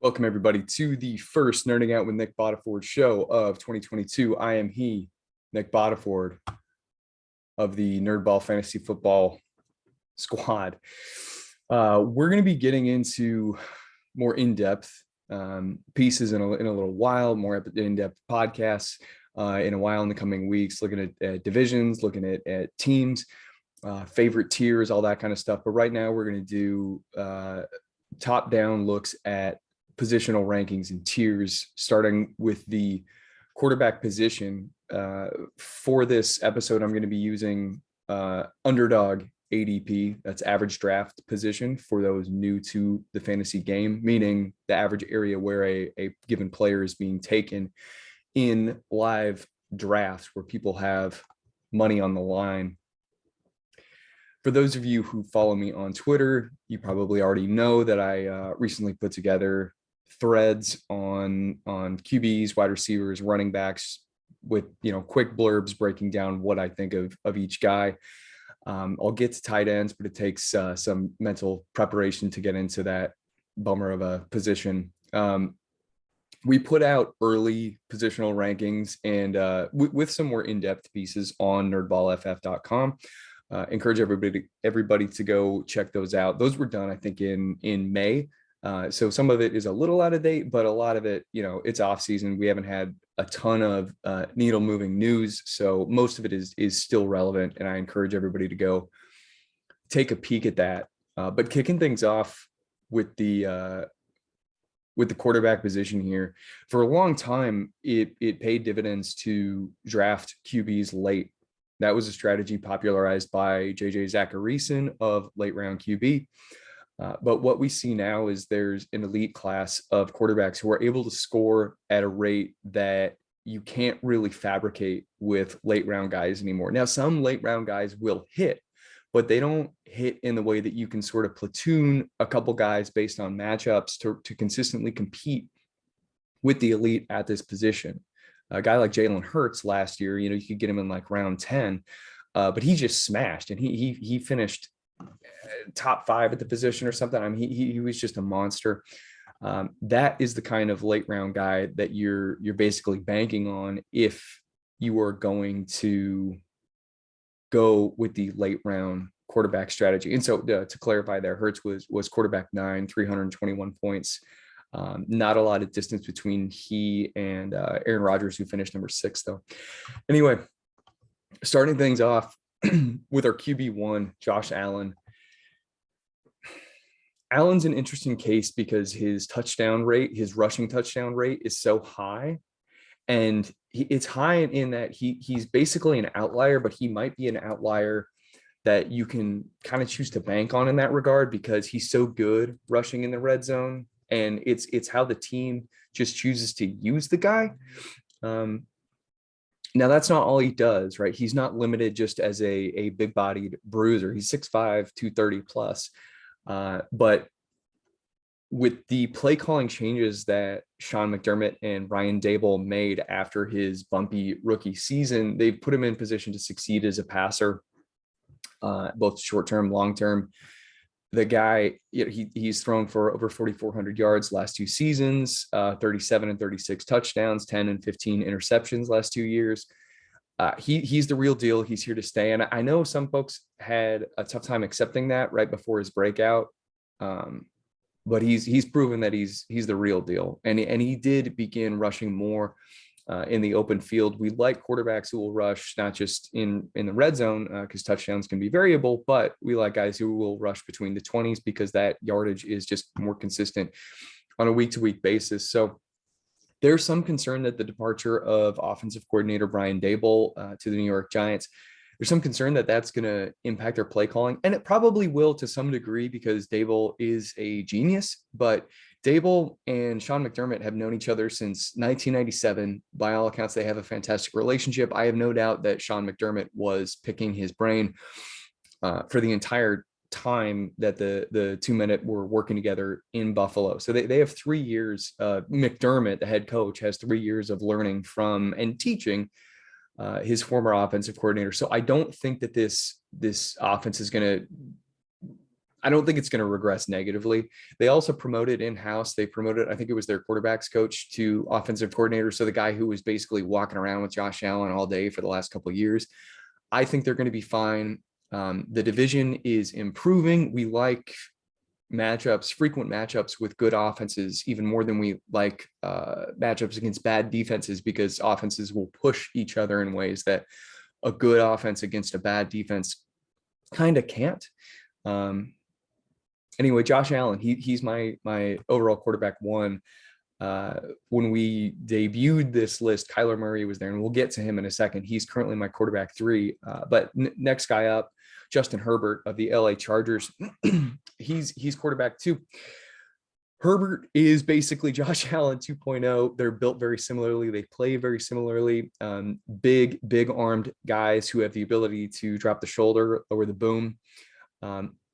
Welcome, everybody, to the first Nerding Out with Nick Bottaford show of 2022. I am Nick Bottaford of the NerdBall fantasy football squad. We're going to be getting into more in-depth pieces in a little while, more in-depth podcasts in a while in the coming weeks, looking at divisions, looking at teams, favorite tiers, all that kind of stuff. But right now we're going to do top-down looks at positional rankings and tiers, starting with the quarterback position. For this episode, I'm going to be using underdog ADP, that's average draft position, for those new to the fantasy game, meaning the average area where a given player is being taken in live drafts where people have money on the line. For those of you who follow me on Twitter, you probably already know that I recently put together threads on QBs, wide receivers, running backs, with quick blurbs breaking down what I think of each guy. I'll get to tight ends, but it takes some mental preparation to get into that bummer of a position. We put out early positional rankings and with some more in-depth pieces on nerdballff.com. Encourage everybody to go check those out. Those were done, I think, in May. So some of it is a little out of date, but a lot of it, it's off season. We haven't had a ton of needle moving news. So most of it is still relevant. And I encourage everybody to go take a peek at that. But kicking things off with the quarterback position here, for a long time, it paid dividends to draft QBs late. That was a strategy popularized by JJ Zacharyson of late round QB. But what we see now is there's an elite class of quarterbacks who are able to score at a rate that you can't really fabricate with late round guys anymore. Now, some late round guys will hit, but they don't hit in the way that you can sort of platoon a couple guys based on matchups to consistently compete with the elite at this position. A guy like Jalen Hurts last year, you could get him in like round 10, but he just smashed, and he finished top 5 at the position or something. I mean, he was just a monster. That is the kind of late round guy that you're basically banking on if you are going to go with the late round quarterback strategy. And so to clarify there, Hurts was quarterback 9, 321 points. Not a lot of distance between he and Aaron Rodgers, who finished number 6, though. Anyway, starting things off with our QB1, Josh Allen. Allen's an interesting case because his rushing touchdown rate is so high. And it's high in that he's basically an outlier, but he might be an outlier that you can kind of choose to bank on in that regard because he's so good rushing in the red zone. And it's how the team just chooses to use the guy. Now, that's not all he does, right? He's not limited just as a big-bodied bruiser. He's 6'5", 230 plus. But with the play calling changes that Sean McDermott and Ryan Daboll made after his bumpy rookie season, they've put him in position to succeed as a passer, both short-term, long-term. The guy, he's thrown for over 4,400 yards last 2 seasons, 37 and 36 touchdowns, 10 and 15 interceptions last 2 years. He's the real deal. He's here to stay. And I know some folks had a tough time accepting that right before his breakout. But he's proven that he's the real deal. And he did begin rushing more in the open field. We like quarterbacks who will rush, not just in the red zone, because touchdowns can be variable, but we like guys who will rush between the 20s because that yardage is just more consistent on a week-to-week basis. So there's some concern that the departure of offensive coordinator Brian Daboll to the New York Giants, there's some concern that that's going to impact their play calling. And it probably will to some degree because Daboll is a genius, but Daboll and Sean McDermott have known each other since 1997. By all accounts, they have a fantastic relationship. I have no doubt that Sean McDermott was picking his brain for the entire time that the two men were working together in Buffalo. So they have 3 years. McDermott, the head coach, has 3 years of learning from and teaching his former offensive coordinator. So I don't think that this offense is going to, I don't think it's going to regress negatively. They also promoted in-house. They promoted, I think it was their quarterbacks coach to offensive coordinator. So the guy who was basically walking around with Josh Allen all day for the last couple of years. I think they're going to be fine. The division is improving. We like frequent matchups with good offenses, even more than we like matchups against bad defenses, because offenses will push each other in ways that a good offense against a bad defense kind of can't. Anyway, Josh Allen, he's my overall quarterback one. When we debuted this list, Kyler Murray was there, and we'll get to him in a second. He's currently my quarterback three. But next guy up, Justin Herbert of the LA Chargers. he's quarterback two. Herbert is basically Josh Allen 2.0. They're built very similarly. They play very similarly. Big armed guys who have the ability to drop the shoulder, lower the boom.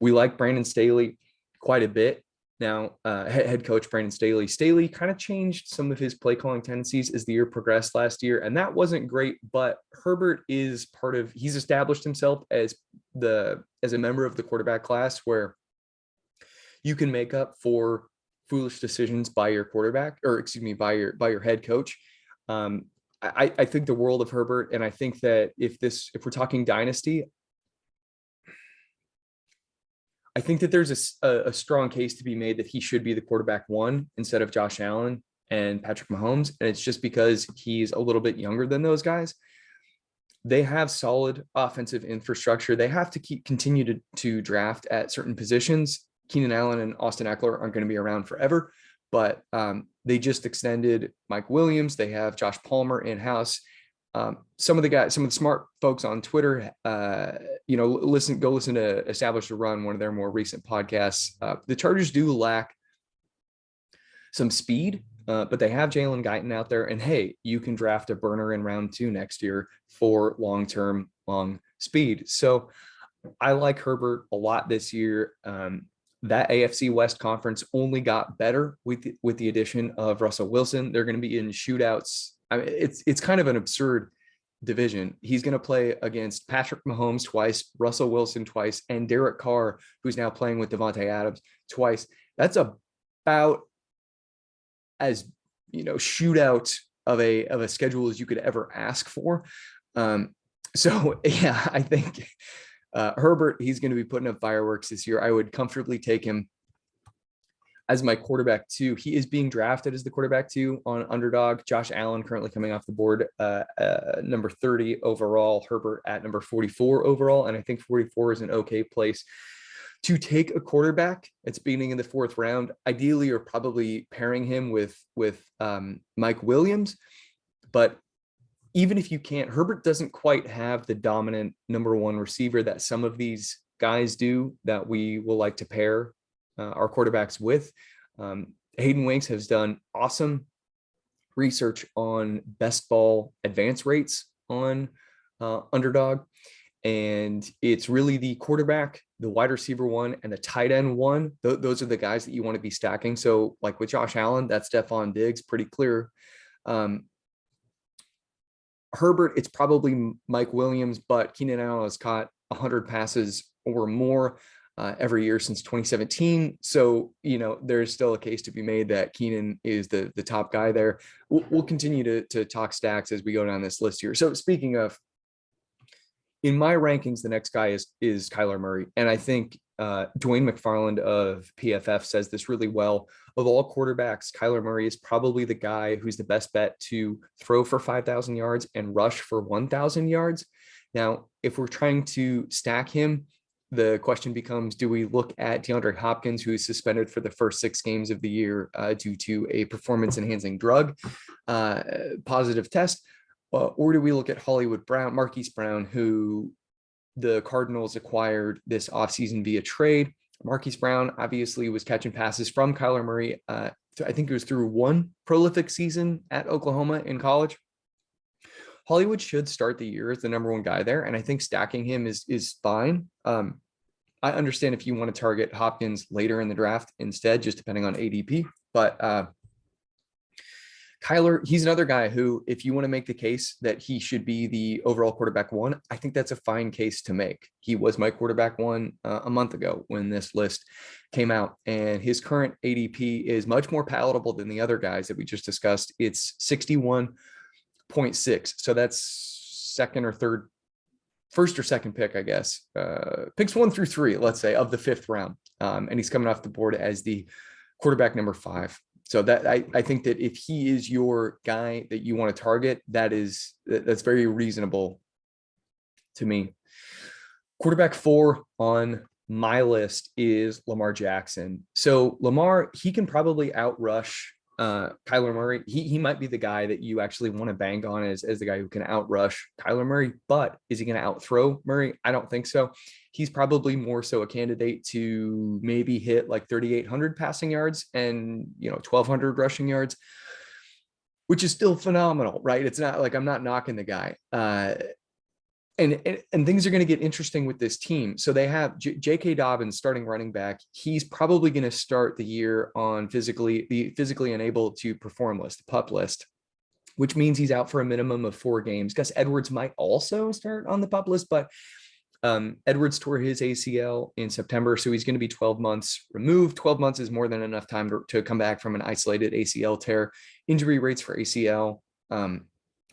We like Brandon Staley quite a bit. Now, head coach Brandon Staley. Staley kind of changed some of his play calling tendencies as the year progressed last year, and that wasn't great. But Herbert is he's established himself as a member of the quarterback class where you can make up for foolish decisions by your quarterback, or excuse me, by your head coach. I think the world of Herbert, and I think that if we're talking dynasty, I think that there's a strong case to be made that he should be the quarterback one instead of Josh Allen and Patrick Mahomes. And it's just because he's a little bit younger than those guys. They have solid offensive infrastructure. They have to continue to draft at certain positions. Keenan Allen and Austin Eckler aren't going to be around forever, but they just extended Mike Williams. They have Josh Palmer in-house. Some of the smart folks on Twitter, go listen to Establish the Run, one of their more recent podcasts. The Chargers do lack some speed, but they have Jalen Guyton out there. And hey, you can draft a burner in round 2 next year for long speed. So I like Herbert a lot this year. That AFC West conference only got better with the addition of Russell Wilson. They're going to be in shootouts. I mean, it's kind of an absurd division. He's going to play against Patrick Mahomes twice, Russell Wilson twice, and Derek Carr, who's now playing with Devontae Adams twice. That's about as shootout of a schedule as you could ever ask for. So yeah, I think Herbert, he's going to be putting up fireworks this year. I would comfortably take him as my quarterback two. He is being drafted as the quarterback two on Underdog. Josh Allen currently coming off the board, number 30 overall, Herbert at number 44 overall. And I think 44 is an okay place to take a quarterback. It's beginning in the 4th round. Ideally, you're probably pairing him with Mike Williams. But even if you can't, Herbert doesn't quite have the dominant number 1 receiver that some of these guys do that we will like to pair our quarterbacks with. Hayden Winks has done awesome research on best ball advance rates on Underdog. And it's really the quarterback, the wide receiver 1, and the tight end 1. Those are the guys that you want to be stacking. So like with Josh Allen, that's Stephon Diggs, pretty clear. Herbert, it's probably Mike Williams, but Keenan Allen has caught 100 passes or more every year since 2017. So, there's still a case to be made that Keenan is the top guy there. We'll continue to talk stacks as we go down this list here. So speaking of, in my rankings, the next guy is Kyler Murray. And I think Dwayne McFarland of PFF says this really well. Of all quarterbacks, Kyler Murray is probably the guy who's the best bet to throw for 5,000 yards and rush for 1,000 yards. Now, if we're trying to stack him, the question becomes, do we look at DeAndre Hopkins, who is suspended for the first 6 games of the year due to a performance-enhancing drug positive test? Or do we look at Marquise Brown, who the Cardinals acquired this offseason via trade? Marquise Brown obviously was catching passes from Kyler Murray. I think it was through 1 prolific season at Oklahoma in college. Hollywood should start the year as the number 1 guy there, and I think stacking him is fine. I understand if you want to target Hopkins later in the draft instead, just depending on ADP. But Kyler, he's another guy who, if you want to make the case that he should be the overall quarterback one, I think that's a fine case to make. He was my quarterback one a month ago when this list came out, and his current ADP is much more palatable than the other guys that we just discussed. It's 61.6. So that's first or second pick, I guess. Picks 1 through 3, let's say, of the 5th round. And he's coming off the board as the quarterback number 5. So that I think that if he is your guy that you want to target, that's very reasonable to me. Quarterback 4 on my list is Lamar Jackson. So Lamar, he can probably outrush Kyler Murray. He might be the guy that you actually want to bank on as the guy who can outrush Kyler Murray, but is he going to outthrow Murray? I don't think so. He's probably more so a candidate to maybe hit like 3,800 passing yards and 1,200 rushing yards, which is still phenomenal, right? It's not like I'm not knocking the guy. And things are going to get interesting with this team. So they have J.K. Dobbins starting running back. He's probably going to start the year on the physically unable to perform list, the PUP list, which means he's out for a minimum of 4 games. Gus Edwards might also start on the PUP list, but Edwards tore his ACL in September, so he's going to be 12 months removed. 12 months is more than enough time to come back from an isolated ACL tear. Injury rates for ACL,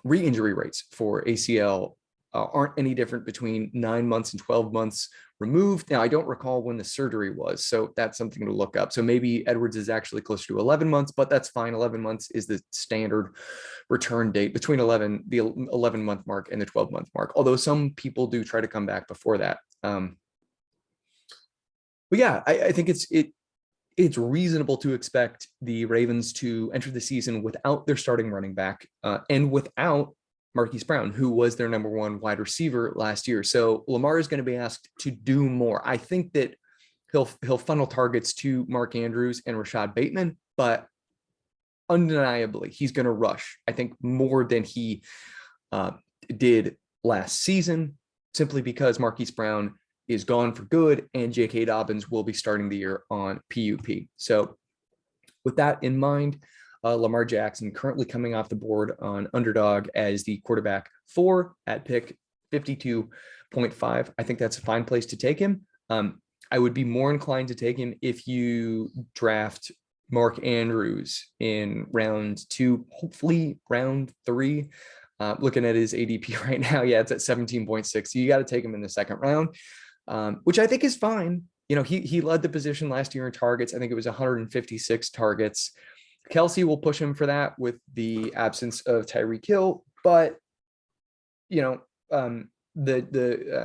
re-injury rates for ACL aren't any different between 9 months and 12 months removed. Now, I don't recall when the surgery was, so that's something to look up. So maybe Edwards is actually closer to 11 months, but that's fine. 11 months is the standard return date between the 11-month mark and the 12-month mark, although some people do try to come back before that. But yeah, I think it's reasonable to expect the Ravens to enter the season without their starting running back and without Marquise Brown, who was their number 1 wide receiver last year. So Lamar is going to be asked to do more. I think that he'll funnel targets to Mark Andrews and Rashad Bateman, but undeniably he's going to rush, I think, more than he did last season, simply because Marquise Brown is gone for good and J.K. Dobbins will be starting the year on PUP. So with that in mind, Lamar Jackson currently coming off the board on Underdog as the quarterback 4 at pick 52.5. I think that's a fine place to take him. I would be more inclined to take him if you draft Mark Andrews in round 2, hopefully round 3. Looking at his ADP right now, yeah, it's at 17.6. So you got to take him in the 2nd round, which I think is fine. He led the position last year in targets. I think it was 156 targets. Kelsey will push him for that with the absence of Tyreek Hill, but the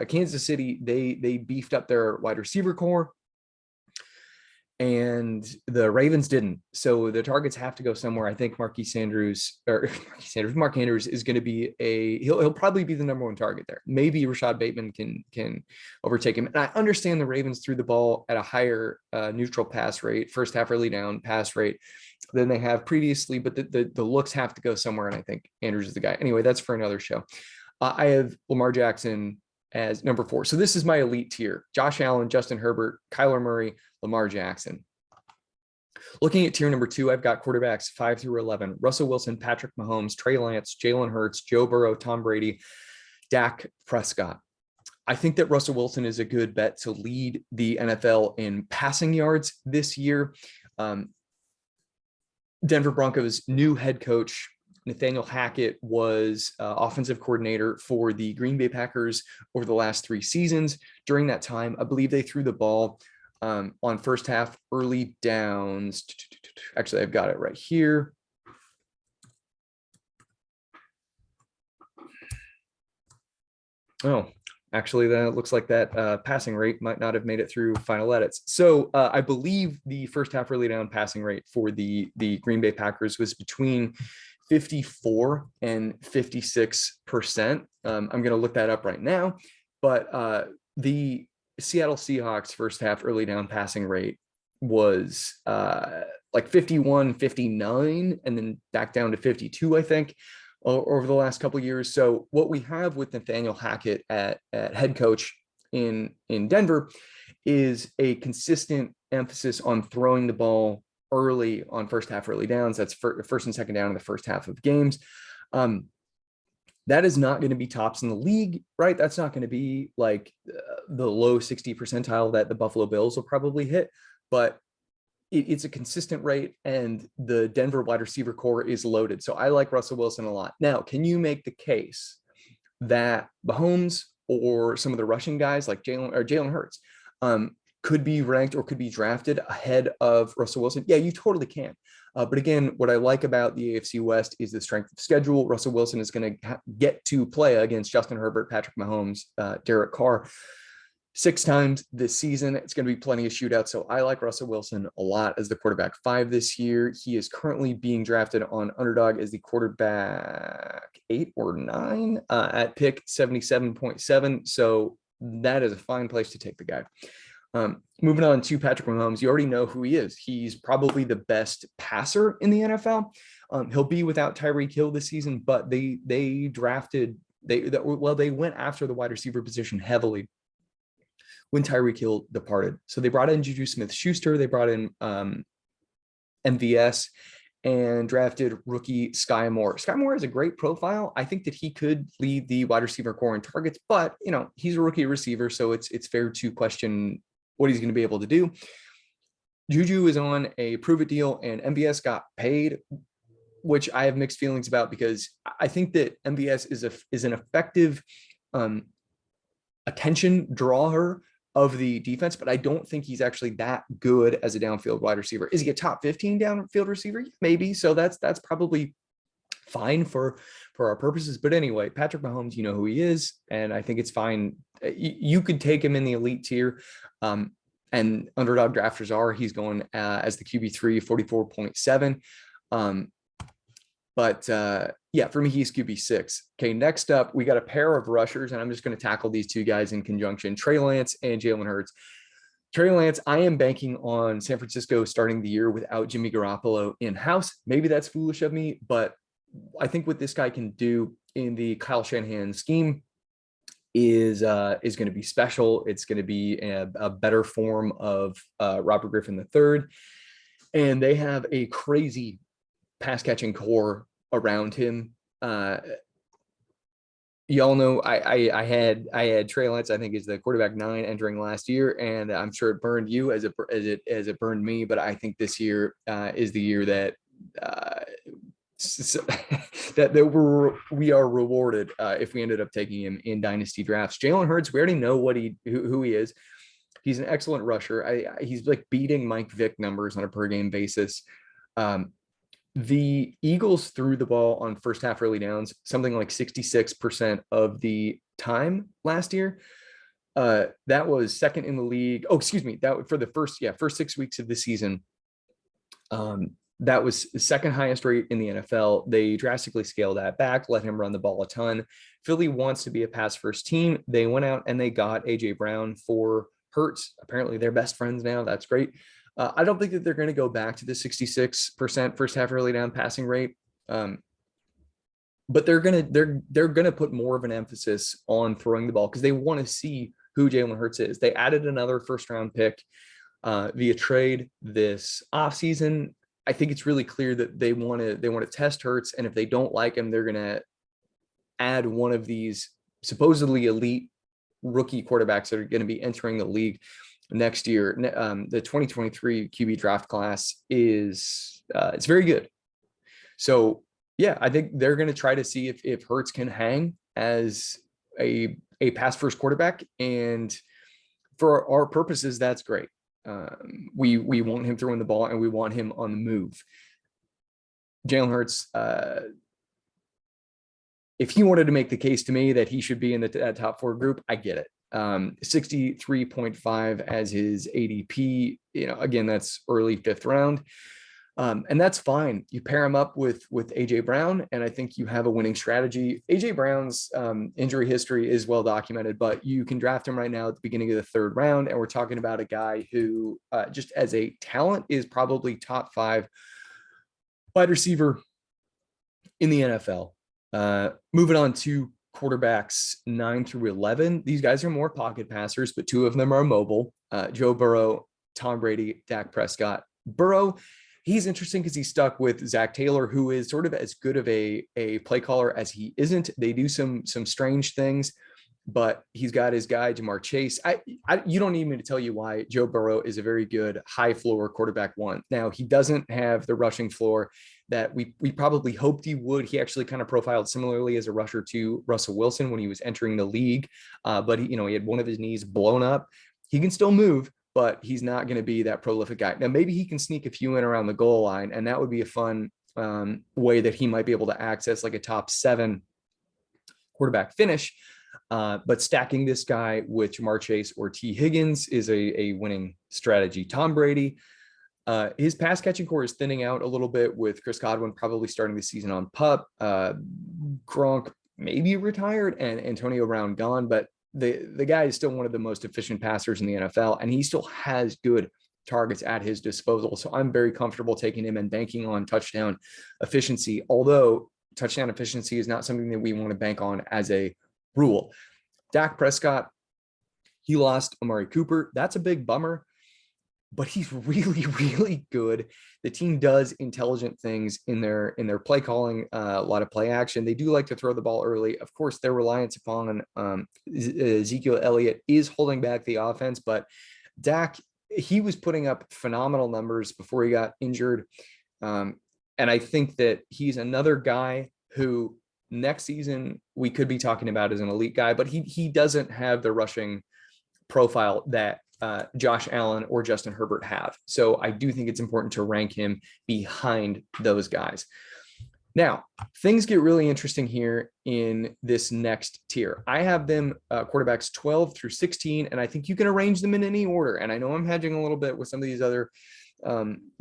Kansas City, they beefed up their wide receiver core, and the Ravens didn't. So the targets have to go somewhere. I think Mark Andrews is going to be he'll probably be the number 1 target there. Maybe Rashad Bateman can overtake him. And I understand the Ravens threw the ball at a higher neutral pass rate, first half early down pass rate than they have previously, but the looks have to go somewhere. And I think Andrews is the guy. Anyway, that's for another show. I have Lamar Jackson as number 4. So this is my elite tier: Josh Allen, Justin Herbert, Kyler Murray, Lamar Jackson. Looking at tier number 2, I've got quarterbacks 5 through 11: Russell Wilson, Patrick Mahomes, Trey Lance, Jalen Hurts, Joe Burrow, Tom Brady, Dak Prescott. I think that Russell Wilson is a good bet to lead the NFL in passing yards this year. Denver Broncos' new head coach, Nathaniel Hackett, was offensive coordinator for the Green Bay Packers over the last 3 seasons. During that time, I believe they threw the ball on first half early downs. Actually, I've got it right here. Oh, actually, that looks like that passing rate might not have made it through final edits. So I believe the first half early down passing rate for the Green Bay Packers was between 54 and 56%. I'm going to look that up right now. But the Seattle Seahawks first half early down passing rate was like 51, 59, and then back down to 52, I think, over the last couple of years. So what we have with Nathaniel Hackett at head coach in Denver is a consistent emphasis on throwing the ball early on first half early downs. That's first and second down in the first half of games. That is not going to be tops in the league, right? That's not going to be like the low 60 percentile that the Buffalo Bills will probably hit, but it's a consistent rate, and the Denver wide receiver core is loaded. So I like Russell Wilson a lot. Now, can you make the case that Mahomes or some of the rushing guys like Jalen Hurts could be ranked or could be drafted ahead of Russell Wilson? Yeah, you totally can. But again, what I like about the AFC West is the strength of schedule. Russell Wilson is going to get to play against Justin Herbert, Patrick Mahomes, Derek Carr 6 times this season. It's going to be plenty of shootouts. So I like Russell Wilson a lot as the quarterback 5 this year. He is currently being drafted on Underdog as the quarterback 8 or 9 at pick 77.7. So that is a fine place to take the guy. Moving on to Patrick Mahomes, you already know who he is. He's probably the best passer in the NFL. He'll be without Tyreek Hill this season, but they went after the wide receiver position heavily when Tyreek Hill departed. So they brought in Juju Smith-Schuster, they brought in MVS, and drafted rookie Sky Moore. Sky Moore has a great profile. I think that he could lead the wide receiver core in targets, but he's a rookie receiver, so it's fair to question what he's going to be able to do. Juju is on a prove it deal, and MVS got paid, which I have mixed feelings about, because I think that MVS is an effective attention drawer of the defense, but I don't think he's actually that good as a downfield wide receiver. Is he a top 15 downfield receiver? Maybe. So that's probably fine for our purposes. But anyway, Patrick Mahomes, you know who he is, and I think it's fine. You could take him in the elite tier, and Underdog drafters he's going as the QB3, 44.7. But yeah, for me, he's QB6. Okay, next up, we got a pair of rushers, and I'm just going to tackle these two guys in conjunction, Trey Lance and Jalen Hurts. Trey Lance, I am banking on San Francisco starting the year without Jimmy Garoppolo in-house. Maybe that's foolish of me, but I think what this guy can do in the Kyle Shanahan scheme is going to be special. It's going to be a better form of Robert Griffin III, and they have a crazy pass catching core around him. Y'all know I had Trey Lance, I think, is the quarterback 9 entering last year, and I'm sure it burned you as it burned me. But I think this year is the year that we are rewarded if we ended up taking him in dynasty drafts. Jalen Hurts, we already know who he is. He's an excellent rusher. He's like beating Mike Vick numbers on a per game basis. The Eagles threw the ball on first half early downs something like 66% of the time last year. That was second in the league. Oh, excuse me. That for the first 6 weeks of the season. That was the second highest rate in the NFL. They drastically scaled that back, let him run the ball a ton. Philly wants to be a pass first team. They went out and they got AJ Brown for Hurts. Apparently they're best friends now. That's great. I don't think that they're going to go back to the 66% first half early down passing rate. But they're gonna put more of an emphasis on throwing the ball because they want to see who Jalen Hurts is. They added another first round pick via trade this offseason. I think it's really clear that they want to test Hurts, and if they don't like him, they're gonna add one of these supposedly elite rookie quarterbacks that are going to be entering the league next year. The 2023 QB draft class is it's very good. So yeah, I think they're going to try to see if Hurts can hang as a pass first quarterback, and for our purposes, that's great. We want him throwing the ball, and we want him on the move. Jalen Hurts, if he wanted to make the case to me that he should be in that top 4 group, I get it. 63.5 as his ADP. Again, that's early 5th round. And that's fine. You pair him up with AJ Brown, and I think you have a winning strategy. AJ Brown's injury history is well documented, but you can draft him right now at the beginning of the 3rd round. And we're talking about a guy who just as a talent is probably top 5 wide receiver in the NFL. Moving on to quarterbacks 9 through 11. These guys are more pocket passers, but 2 of them are mobile. Joe Burrow, Tom Brady, Dak Prescott. Burrow He's interesting because he's stuck with Zach Taylor, who is sort of as good of a play caller as he isn't. They do some strange things, but he's got his guy, Jamar Chase. You don't need me to tell you why Joe Burrow is a very good high floor quarterback one. Now, he doesn't have the rushing floor that we probably hoped he would. He actually kind of profiled similarly as a rusher to Russell Wilson when he was entering the league. But he had one of his knees blown up. He can still move, but he's not going to be that prolific guy. Now, maybe he can sneak a few in around the goal line, and that would be a fun way that he might be able to access like a top 7 quarterback finish. But stacking this guy with Jamar Chase or T. Higgins is a winning strategy. Tom Brady, his pass catching core is thinning out a little bit with Chris Godwin probably starting the season on PUP. Gronk maybe retired and Antonio Brown gone, but the guy is still one of the most efficient passers in the NFL, and he still has good targets at his disposal. So I'm very comfortable taking him and banking on touchdown efficiency, although touchdown efficiency is not something that we want to bank on as a rule. Dak Prescott, he lost Amari Cooper. That's a big bummer, but he's really, really good. The team does intelligent things in their play calling, a lot of play action. They do like to throw the ball early. Of course, their reliance upon Ezekiel Elliott is holding back the offense, but Dak, he was putting up phenomenal numbers before he got injured. And I think that he's another guy who next season we could be talking about as an elite guy, but he doesn't have the rushing profile that Josh Allen or Justin Herbert have. So I do think it's important to rank him behind those guys. Now, things get really interesting here in this next tier. I have them quarterbacks 12 through 16, and I think you can arrange them in any order. And I know I'm hedging a little bit with some of these other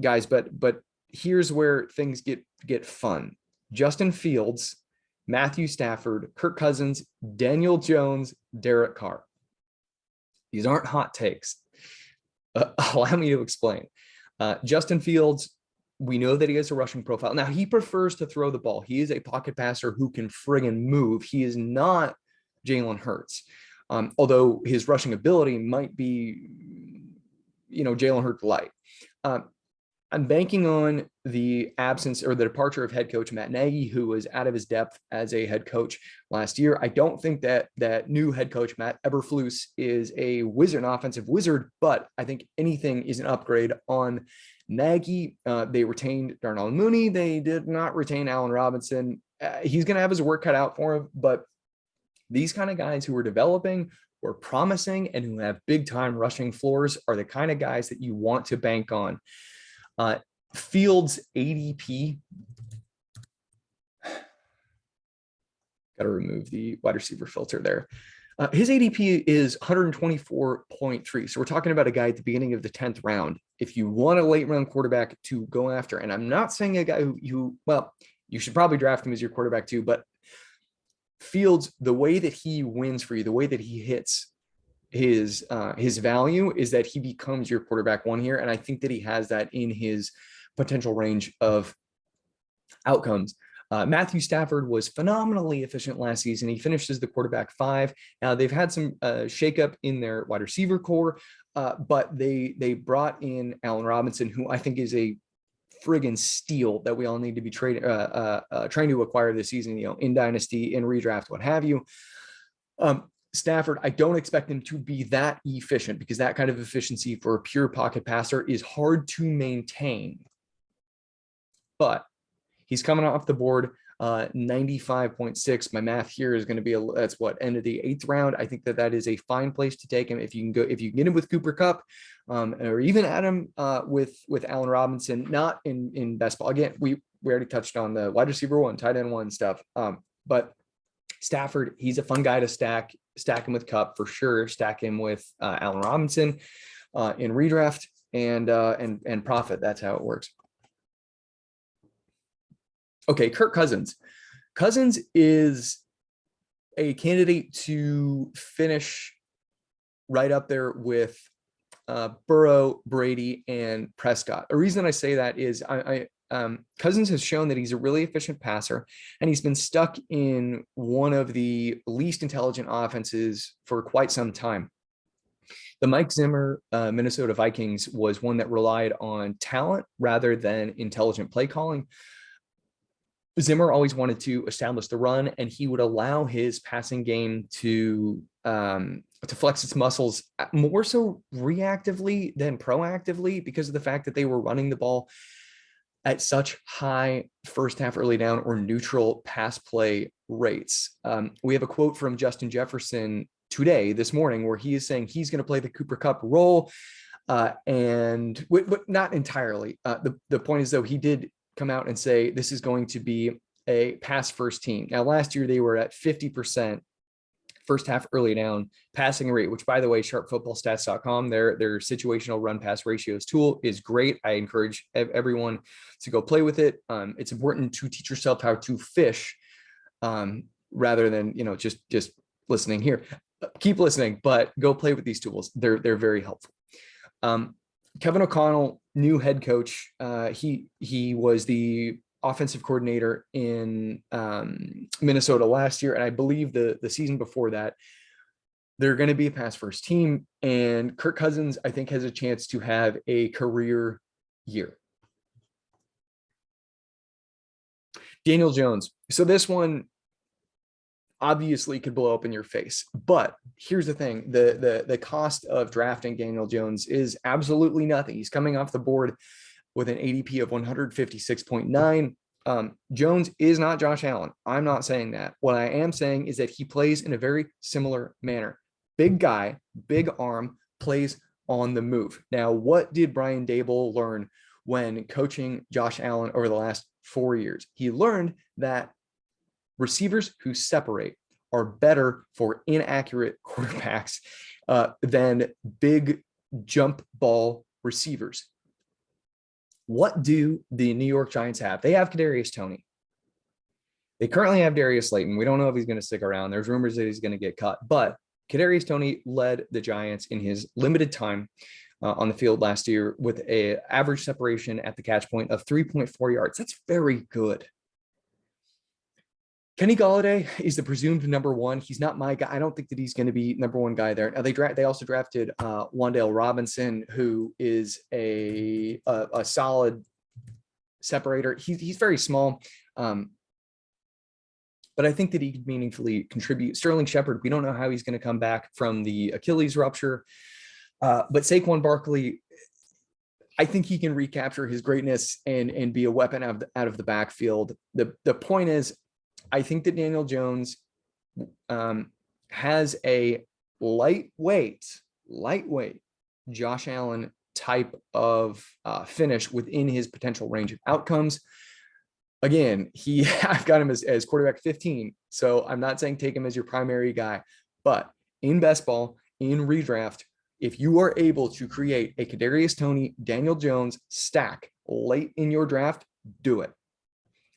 guys, but here's where things get fun. Justin Fields, Matthew Stafford, Kirk Cousins, Daniel Jones, Derek Carr. These aren't hot takes. Allow me to explain. Justin Fields, we know that he has a rushing profile. Now, he prefers to throw the ball. He is a pocket passer who can friggin' move. He is not Jalen Hurts, although his rushing ability might be, Jalen Hurts light. I'm banking on the absence or the departure of head coach Matt Nagy, who was out of his depth as a head coach last year. I don't think that new head coach Matt Eberflus is a wizard, an offensive wizard, but I think anything is an upgrade on Nagy. They retained Darnell Mooney. They did not retain Allen Robinson. He's going to have his work cut out for him, but these kind of guys who are developing or promising and who have big time rushing floors are the kind of guys that you want to bank on. Fields ADP, got to remove the wide receiver filter there. His ADP is 124.3. So we're talking about a guy at the beginning of the 10th round. If you want a late round quarterback to go after, and I'm not saying a guy who you should probably draft him as your quarterback too, but Fields, the way that he wins for you, the way that he hits his value is that he becomes your quarterback one here. And I think that he has that in his potential range of outcomes. Matthew Stafford was phenomenally efficient last season. He finished as the quarterback 5. Now they've had some shakeup in their wide receiver core, but they brought in Allen Robinson, who I think is a friggin' steal that we all need to be trying to acquire this season, in dynasty, in redraft, what have you. Stafford, I don't expect him to be that efficient because that kind of efficiency for a pure pocket passer is hard to maintain. But he's coming off the board 95.6. My math here is going to be end of the 8th round. I think that is a fine place to take him if you can get him with Cooper Kupp, or even add him with Allen Robinson, not in best ball. Again, we already touched on the wide receiver 1, tight end 1 stuff. But Stafford, he's a fun guy to stack him with Kupp for sure. Stack him with Allen Robinson in redraft and profit. That's how it works. Okay, Kirk Cousins. Cousins is a candidate to finish right up there with Burrow, Brady, and Prescott. The reason I say that is Cousins has shown that he's a really efficient passer, and he's been stuck in one of the least intelligent offenses for quite some time. The Mike Zimmer Minnesota Vikings was one that relied on talent rather than intelligent play calling. Zimmer always wanted to establish the run, and he would allow his passing game to flex its muscles more so reactively than proactively because of the fact that they were running the ball at such high first half early down or neutral pass play rates. We have a quote from Justin Jefferson this morning, where he is saying he's going to play the Cooper Kupp role, but not entirely. The point is, though, he did come out and say this is going to be a pass first team. Now, last year they were at 50% first half early down passing rate, which, by the way, sharpfootballstats.com, their situational run pass ratios tool is great. I encourage everyone to go play with it. It's important to teach yourself how to fish rather than, just listening here. Keep listening, but go play with these tools. They're very helpful. Kevin O'Connell, new head coach. He was the offensive coordinator in Minnesota last year, and I believe the season before that. They're going to be a pass first team, and Kirk Cousins, I think, has a chance to have a career year. Daniel Jones. So this one obviously could blow up in your face, but here's the thing: the cost of drafting Daniel Jones is absolutely nothing. He's coming off the board with an ADP of 156.9. Jones is not Josh Allen. I'm not saying that. What I am saying is that he plays in a very similar manner. Big guy, big arm, plays on the move. Now, what did Brian Daboll learn when coaching Josh Allen over the last 4 years? He learned that receivers who separate are better for inaccurate quarterbacks than big jump ball receivers. What do the New York Giants have? They have Kadarius Toney. They currently have Darius Slayton. We don't know if he's going to stick around. There's rumors that he's going to get cut, but Kadarius Toney led the Giants in his limited time on the field last year with an average separation at the catch point of 3.4 yards. That's very good. Kenny Golladay is the presumed number one. He's not my guy. I don't think that he's going to be number one guy there. Now they also drafted Wan'Dale Robinson, who is a solid separator. He's very small, but I think that he could meaningfully contribute. Sterling Shepard, we don't know how he's going to come back from the Achilles rupture, but Saquon Barkley, I think he can recapture his greatness and be a weapon out of the backfield. The point is, I think that Daniel Jones has a lightweight Josh Allen type of finish within his potential range of outcomes. Again, I've got him as quarterback 15, so I'm not saying take him as your primary guy, but in best ball, in redraft, if you are able to create a Kadarius Toney, Daniel Jones stack late in your draft, do it.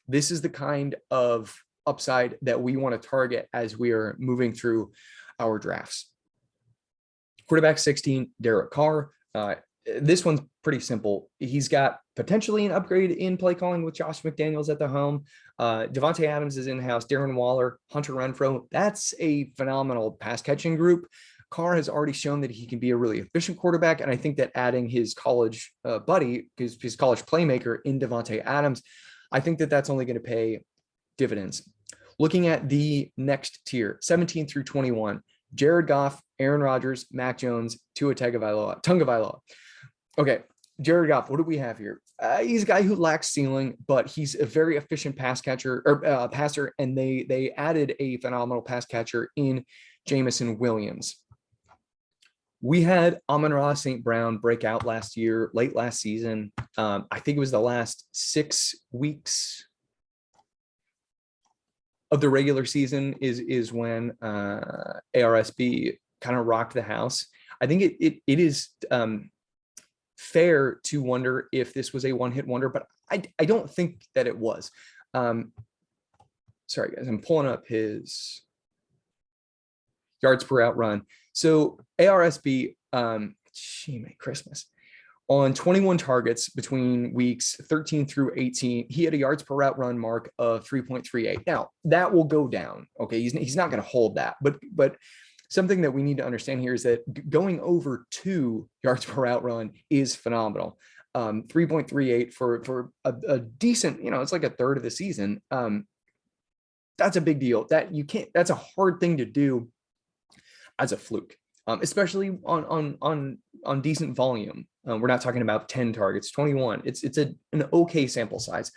This is the kind of upside that we want to target as we are moving through our drafts. Quarterback 16, Derek Carr. This one's pretty simple. He's got potentially an upgrade in play calling with Josh McDaniels at the helm. Devontae Adams is in-house. Darren Waller, Hunter Renfrow. That's a phenomenal pass catching group. Carr has already shown that he can be a really efficient quarterback, and I think that adding his college buddy, his college playmaker in Devontae Adams, I think that that's only going to pay dividends. Looking at the next tier, 17 through 21, Jared Goff, Aaron Rodgers, Mac Jones, Tua Tagovailoa. Okay, Jared Goff, what do we have here? He's a guy who lacks ceiling, but he's a very efficient passer, and they added a phenomenal pass catcher in Jamison Williams. We had Amon-Ra St. Brown break out late last season. I think it was the last 6 weeks of the regular season is when ARSB kind of rocked the house. I think it is fair to wonder if this was a one-hit wonder, but I don't think that it was. Sorry guys, I'm pulling up his yards per out run. So ARSB, Christmas. On 21 targets between weeks 13 through 18, he had a yards per route run mark of 3.38. Now, that will go down. Okay, he's not going to hold that, but something that we need to understand here is that going over 2 yards per route run is phenomenal. 3.38 for a decent, it's like a third of the season. That's a big deal. That's a hard thing to do as a fluke, especially on decent volume. We're not talking about 10 targets, 21. It's an okay sample size.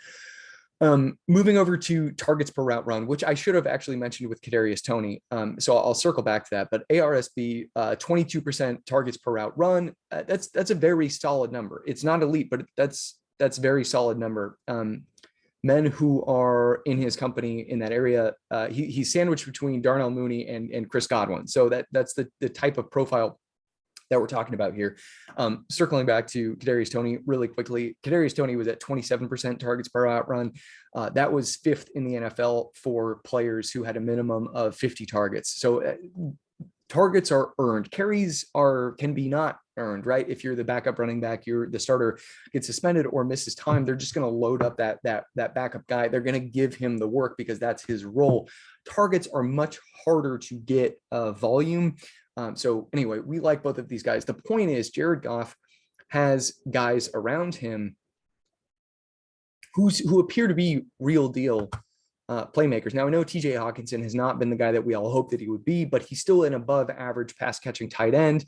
Moving over to targets per route run, which I should have actually mentioned with Kadarius Toney. So I'll circle back to that. But ARSB, 22% targets per route run. That's a very solid number. It's not elite, but that's a very solid number. Men who are in his company in that area, he's sandwiched between Darnell Mooney and Chris Godwin. So that's the type of profile that we're talking about here. Circling back to Kadarius Toney really quickly, Kadarius Toney was at 27% targets per route run. That was 5th in the NFL for players who had a minimum of 50 targets. So targets are earned. Carries can be not earned, right? If you're the backup running back, the starter gets suspended or misses time, they're just going to load up that backup guy. They're going to give him the work because that's his role. Targets are much harder to get volume. So anyway, we like both of these guys. The point is Jared Goff has guys around him who appear to be real deal playmakers. Now, I know TJ Hawkinson has not been the guy that we all hoped that he would be, but he's still an above average pass catching tight end.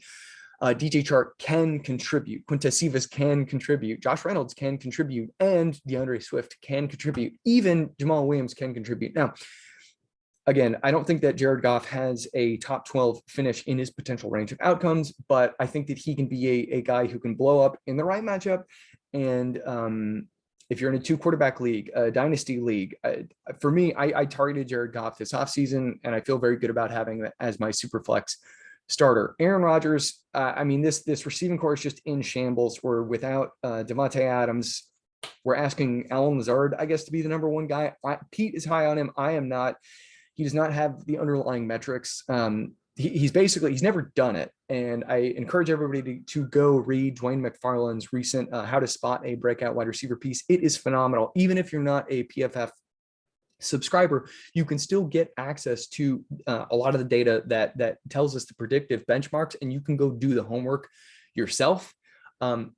DJ Chark can contribute. Quintez Cephas can contribute. Josh Reynolds can contribute. And DeAndre Swift can contribute. Even Jamal Williams can contribute. Now, again, I don't think that Jared Goff has a top 12 finish in his potential range of outcomes, but I think that he can be a guy who can blow up in the right matchup. And if you're in a 2-quarterback league, a dynasty league, for me, I targeted Jared Goff this offseason, and I feel very good about having that as my Superflex starter. Aaron Rodgers, this receiving core is just in shambles. We're without Devontae Adams. We're asking Allen Lazard, I guess, to be the number 1 guy. Pete is high on him. I am not. He does not have the underlying metrics. He's never done it. And I encourage everybody to go read Dwayne McFarland's recent How to Spot a Breakout Wide Receiver piece. It is phenomenal. Even if you're not a PFF subscriber, you can still get access to a lot of the data that tells us the predictive benchmarks, and you can go do the homework yourself. Allen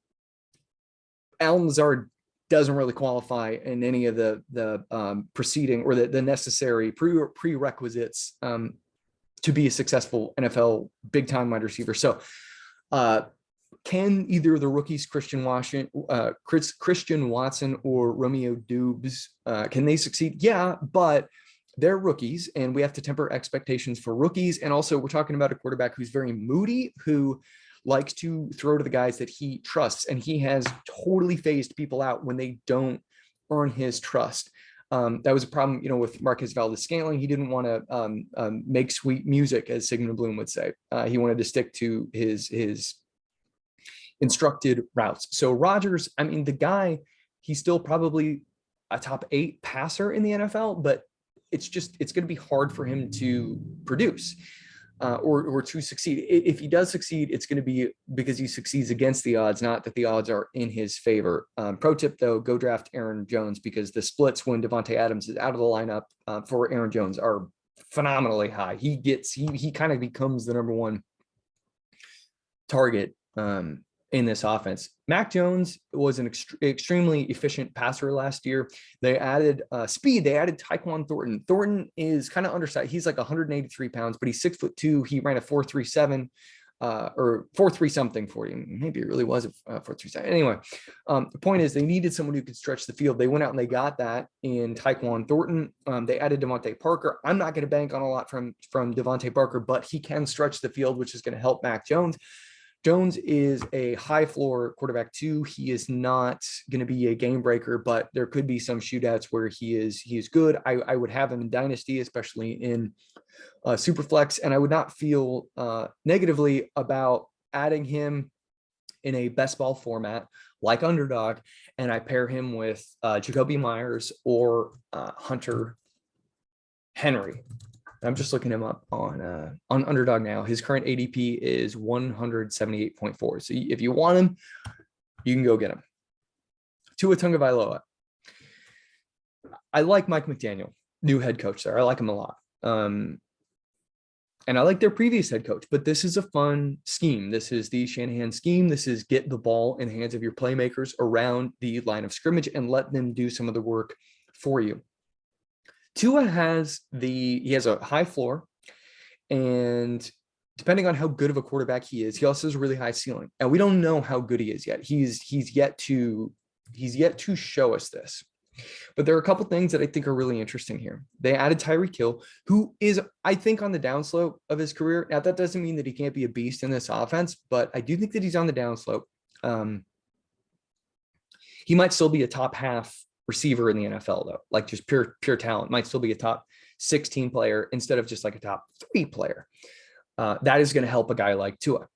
Lazard doesn't really qualify in any of the preceding or the necessary prerequisites to be a successful NFL big time wide receiver. So can either the rookies Christian Watson or Romeo Doubs can they succeed? Yeah, but they're rookies, and we have to temper expectations for rookies. And also, we're talking about a quarterback who's very moody, who likes to throw to the guys that he trusts, and he has totally phased people out when they don't earn his trust. That was a problem, with Marquez Valdes-Scantling. He didn't want to make sweet music, as Sigmund Bloom would say. He wanted to stick to his instructed routes. So Rodgers, the guy, he's still probably a top 8 passer in the NFL, but it's going to be hard for him to produce. Or to succeed. If he does succeed, it's going to be because he succeeds against the odds, not that the odds are in his favor. Pro tip, though, go draft Aaron Jones, because the splits when Devontae Adams is out of the lineup for Aaron Jones are phenomenally high. He kind of becomes the number 1 target in this offense. Mac Jones was an extremely efficient passer last year. They added speed. They added Tyquan Thornton. Thornton is kind of undersized. He's like 183 pounds, but he's 6'2". He ran a 4.37 or 4.3 something 40. Maybe it really was a 4.37. Anyway, the point is they needed someone who could stretch the field. They went out and they got that in Tyquan Thornton. They added Devontae Parker. I'm not going to bank on a lot from Devontae Parker, but he can stretch the field, which is going to help Mac Jones. Jones is a high floor quarterback too. He is not going to be a game breaker, but there could be some shootouts where he is good. I would have him in dynasty, especially in Superflex, and I would not feel negatively about adding him in a best ball format like underdog, and I pair him with Jacoby Myers or Hunter Henry. I'm just looking him up on Underdog now. His current ADP is 178.4. So if you want him, you can go get him. Tua Tagovailoa. I like Mike McDaniel, new head coach there. I like him a lot. And I like their previous head coach, but this is a fun scheme. This is the Shanahan scheme. This is get the ball in the hands of your playmakers around the line of scrimmage and let them do some of the work for you. Tua has a high floor, and depending on how good of a quarterback he is, he also has a really high ceiling. And we don't know how good he is yet. He's yet to show us this. But there are a couple things that I think are really interesting here. They added Tyreek Hill, who is, I think, on the downslope of his career. Now, that doesn't mean that he can't be a beast in this offense, but I do think that he's on the downslope. He might still be a top half receiver in the NFL, though, like just pure talent. Might still be a top 16 player instead of just like a top 3 player. That is going to help a guy like Tua.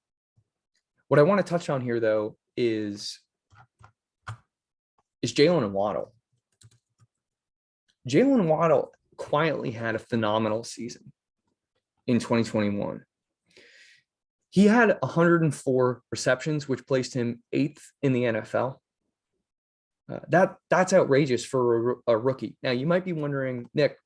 What I want to touch on here, though, is Jalen and Waddle. Jalen Waddle quietly had a phenomenal season in 2021. He had 104 receptions, which placed him 8th in the NFL. That's outrageous for a rookie. Now, you might be wondering, Nick,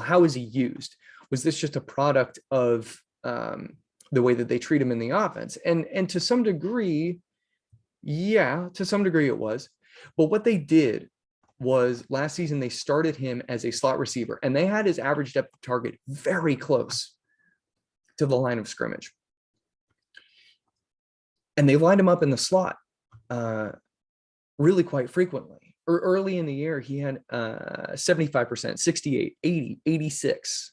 how is he used? Was this just a product of the way that they treat him in the offense? And to some degree, yeah, to some degree it was. But what they did was last season, they started him as a slot receiver, and they had his average depth of target very close to the line of scrimmage. And they lined him up in the slot really quite frequently. Early in the year, he had 75%, 68, 80, 86.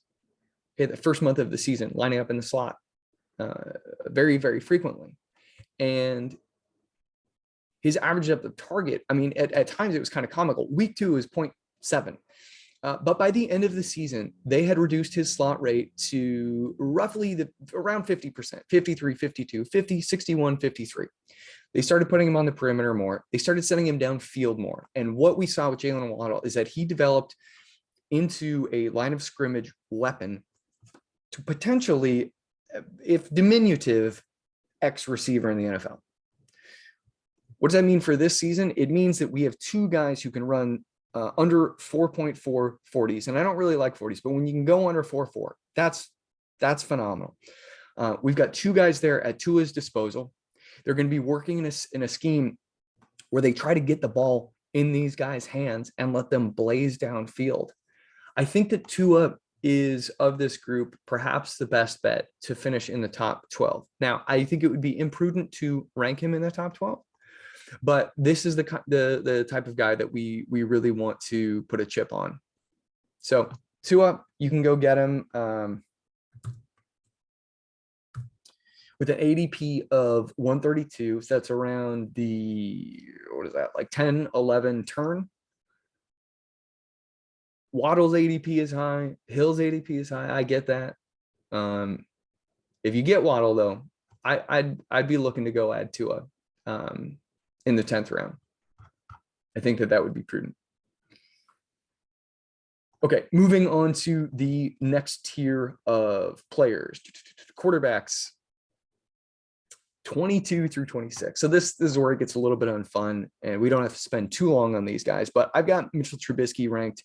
Okay, the first month of the season, lining up in the slot very, very frequently. And his average depth of target, I mean, at times it was kind of comical. Week 2 is 0.7. But by the end of the season, they had reduced his slot rate to roughly around 50%, 53, 52, 50, 61, 53. They started putting him on the perimeter more. They started sending him downfield more. And what we saw with Jalen Waddle is that he developed into a line of scrimmage weapon to potentially, if diminutive, X receiver in the NFL. What does that mean for this season? It means that we have 2 guys who can run under 4.4 40s. And I don't really like 40s, but when you can go under 4.4, that's phenomenal. We've got 2 guys there at Tua's disposal. They're going to be working in a scheme where they try to get the ball in these guys' hands and let them blaze downfield. I think that Tua is, of this group, perhaps the best bet to finish in the top 12. Now, I think it would be imprudent to rank him in the top 12. But this is the type of guy that we really want to put a chip on. So Tua, you can go get him with an ADP of 132. So that's around the, what is that, like 10, 11 turn. Waddle's ADP is high. Hill's ADP is high. I get that. If you get Waddle, though, I'd be looking to go add Tua in the 10th round. I think that would be prudent. Okay, moving on to the next tier of players, quarterbacks, 22 through 26. So this is where it gets a little bit unfun, and we don't have to spend too long on these guys, but I've got Mitchell Trubisky ranked.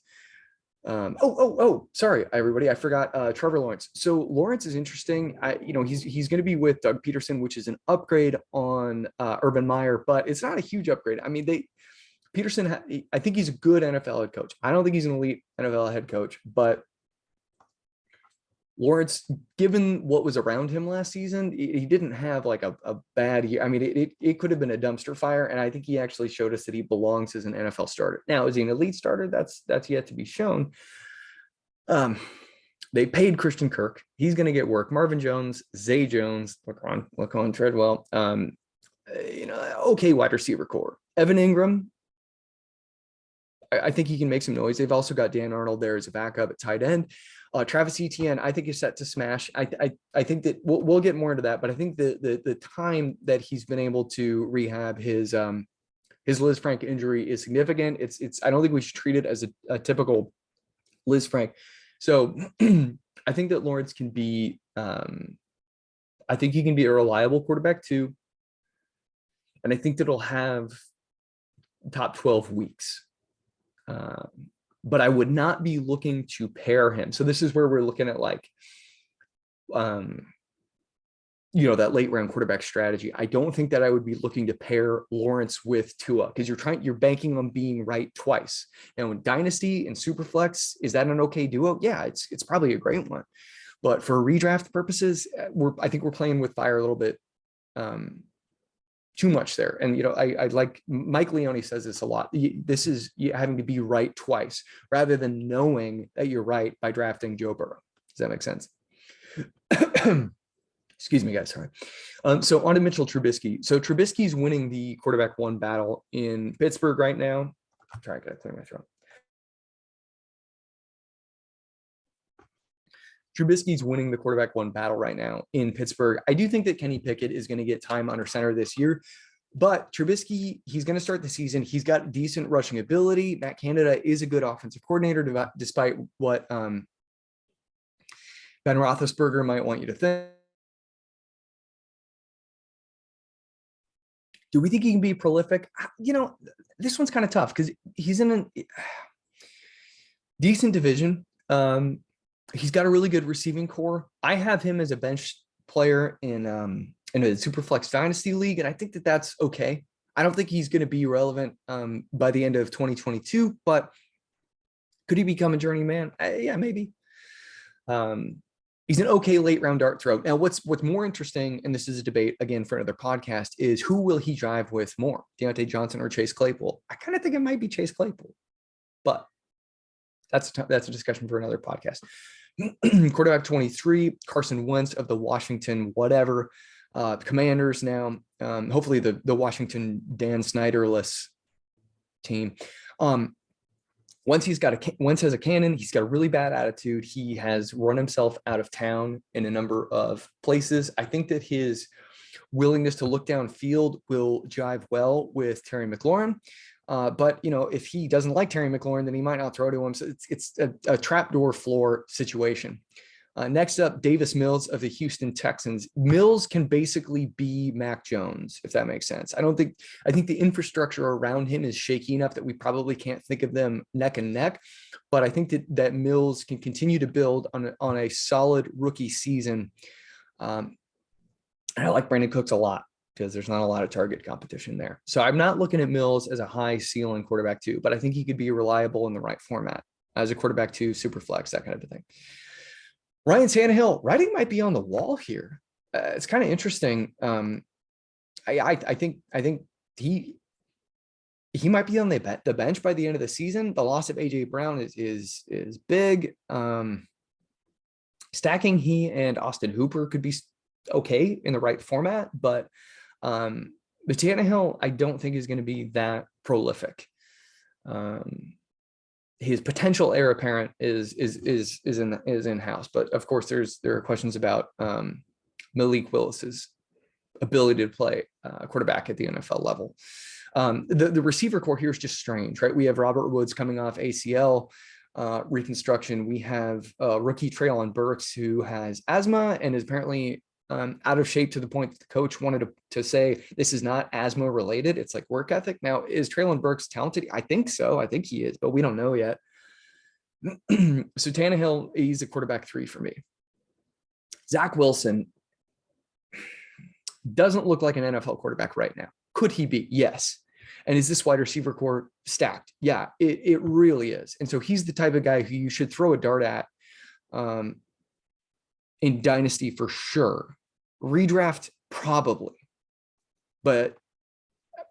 Sorry, everybody. I forgot Trevor Lawrence. So Lawrence is interesting. He's going to be with Doug Peterson, which is an upgrade on Urban Meyer, but it's not a huge upgrade. I mean, Peterson, I think he's a good NFL head coach. I don't think he's an elite NFL head coach, but Lawrence, given what was around him last season, he didn't have like a bad year. I mean, it could have been a dumpster fire, and I think he actually showed us that he belongs as an NFL starter. Now, is he an elite starter? That's yet to be shown. They paid Christian Kirk. He's going to get work. Marvin Jones, Zay Jones, Laquan Treadwell. Okay, wide receiver core. Evan Ingram, I think he can make some noise. They've also got Dan Arnold there as a backup at tight end. Travis Etienne, I think, is set to smash. I think that we'll get more into that, but I think the time that he's been able to rehab his Liz Frank injury is significant. I don't think we should treat it as a typical Liz Frank. So I think that Lawrence can be. I think he can be a reliable quarterback too, and I think that he'll have top 12 weeks. But I would not be looking to pair him. So this is where we're looking at like that late round quarterback strategy. I don't think that I would be looking to pair Lawrence with Tua because you're banking on being right twice. Now in Dynasty and Superflex, is that an okay duo? Yeah, it's probably a great one. But for redraft purposes, I think we're playing with fire a little bit too much there. And I like Mike Leone says this a lot. This is having to be right twice rather than knowing that you're right by drafting Joe Burrow. Does that make sense? Excuse me, guys. Sorry. So on to Mitchell Trubisky. So Trubisky's winning the quarterback one battle in Pittsburgh right now. I'm trying to clear my throat. Trubisky's winning the quarterback one battle right now in Pittsburgh. I do think that Kenny Pickett is going to get time under center this year, but Trubisky, he's going to start the season. He's got decent rushing ability. Matt Canada is a good offensive coordinator, despite what Ben Roethlisberger might want you to think. Do we think he can be prolific? This one's kind of tough because he's in a decent division. He's got a really good receiving core. I have him as a bench player in a Superflex Dynasty League, and I think that that's okay. I don't think he's going to be relevant by the end of 2022, but could he become a journeyman? Yeah, maybe. He's an okay late round dart throw. Now, what's more interesting, and this is a debate again for another podcast, is who will he drive with more, Deontay Johnson or Chase Claypool? I kind of think it might be Chase Claypool, but that's a discussion for another podcast. Quarterback 23, Carson Wentz of the Washington Commanders now. Hopefully the Washington Dan Snyderless team. Wentz has a cannon. He's got a really bad attitude. He has run himself out of town in a number of places. I think that his willingness to look downfield will jive well with Terry McLaurin. But if he doesn't like Terry McLaurin, then he might not throw to him. So it's a trapdoor floor situation. Next up, Davis Mills of the Houston Texans. Mills can basically be Mac Jones, if that makes sense. I think the infrastructure around him is shaky enough that we probably can't think of them neck and neck. But I think that Mills can continue to build on a solid rookie season. And I like Brandon Cooks a lot because there's not a lot of target competition there. So I'm not looking at Mills as a high ceiling quarterback two, but I think he could be reliable in the right format as a quarterback two, super flex, that kind of a thing. Ryan Tannehill, writing might be on the wall here. It's kind of interesting. I think he might be on the bench by the end of the season. The loss of AJ Brown is big. Stacking he and Austin Hooper could be okay in the right format, but Tannehill I don't think is going to be that prolific. His potential heir apparent is in house, but of course there are questions about Malik Willis's ability to play quarterback at the NFL level. The receiver core here is just strange, right? We have Robert Woods coming off ACL reconstruction. We have rookie Treylon Burks who has asthma and is apparently out of shape to the point that the coach wanted to say this is not asthma related. It's like work ethic. Now, is Treylon Burks talented? I think so. I think he is, but we don't know yet. So Tannehill, he's a quarterback 3 for me. Zach Wilson doesn't look like an NFL quarterback right now. Could he be? Yes. And is this wide receiver core stacked? Yeah, it really is. And so he's the type of guy who you should throw a dart at in Dynasty for sure. Redraft, probably. But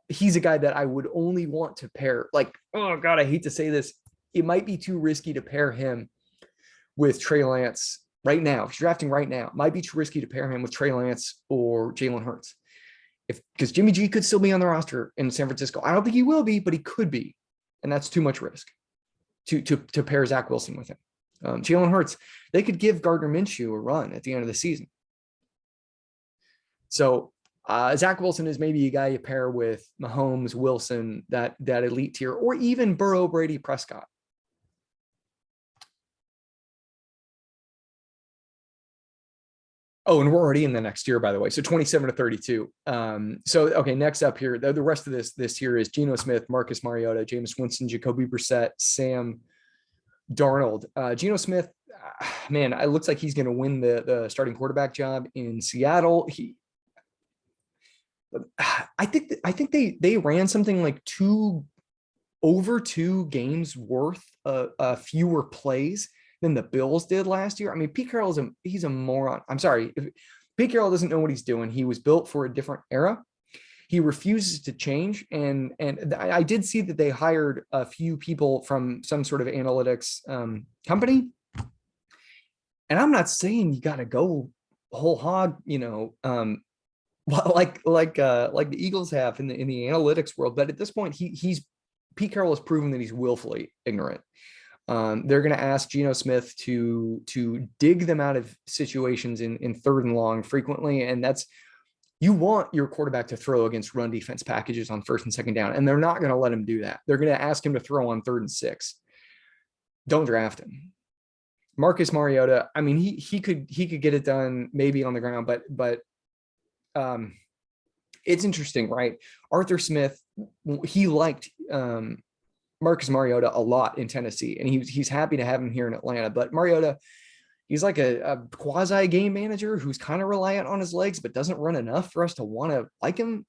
he's a guy that I would only want to pair. Like, oh God, I hate to say this. It might be too risky to pair him with Trey Lance right now. If you're drafting right now, it might be too risky to pair him with Trey Lance or Jalen Hurts. Because Jimmy G could still be on the roster in San Francisco. I don't think he will be, but he could be. And that's too much risk to pair Zach Wilson with him. Jalen Hurts, they could give Gardner Minshew a run at the end of the season. So Zach Wilson is maybe a guy you pair with Mahomes, Wilson, that elite tier, or even Burrow, Brady, Prescott. Oh, and we're already in the next year, by the way. So 27 to 32. Okay, next up here, the rest of this here is Geno Smith, Marcus Mariota, Jameis Winston, Jacoby Brissett, Sam Darnold, Geno Smith, man, it looks like he's going to win the starting quarterback job in Seattle. I think they ran something like over 2 games worth of fewer plays than the Bills did last year. I mean, Pete Carroll he's a moron. I'm sorry. Pete Carroll doesn't know what he's doing. He was built for a different era. He refuses to change. And I did see that they hired a few people from some sort of analytics company. And I'm not saying you got to go whole hog, like the Eagles have in the analytics world. But at this point, Pete Carroll has proven that he's willfully ignorant. They're going to ask Geno Smith to dig them out of situations in third and long frequently, and you want your quarterback to throw against run defense packages on first and second down, and they're not going to let him do that. They're going to ask him to throw on 3rd and 6. Don't draft him. Marcus Mariota, I mean, he could get it done maybe on the ground, but it's interesting, right? Arthur Smith, he liked Marcus Mariota a lot in Tennessee, and he's happy to have him here in Atlanta. But Mariota, he's like a quasi game manager who's kind of reliant on his legs, but doesn't run enough for us to want to like him.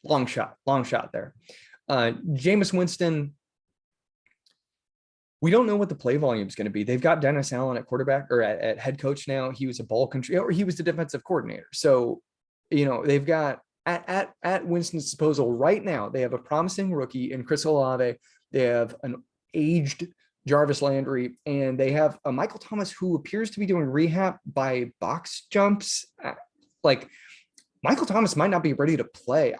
Long shot there. Jameis Winston, we don't know what the play volume is going to be. They've got Dennis Allen at quarterback or at head coach now. He was a ball control, or he was the defensive coordinator. So, they've got at Winston's disposal right now, they have a promising rookie in Chris Olave. They have an aged Jarvis Landry, and they have a Michael Thomas who appears to be doing rehab by box jumps. Like, Michael Thomas might not be ready to play.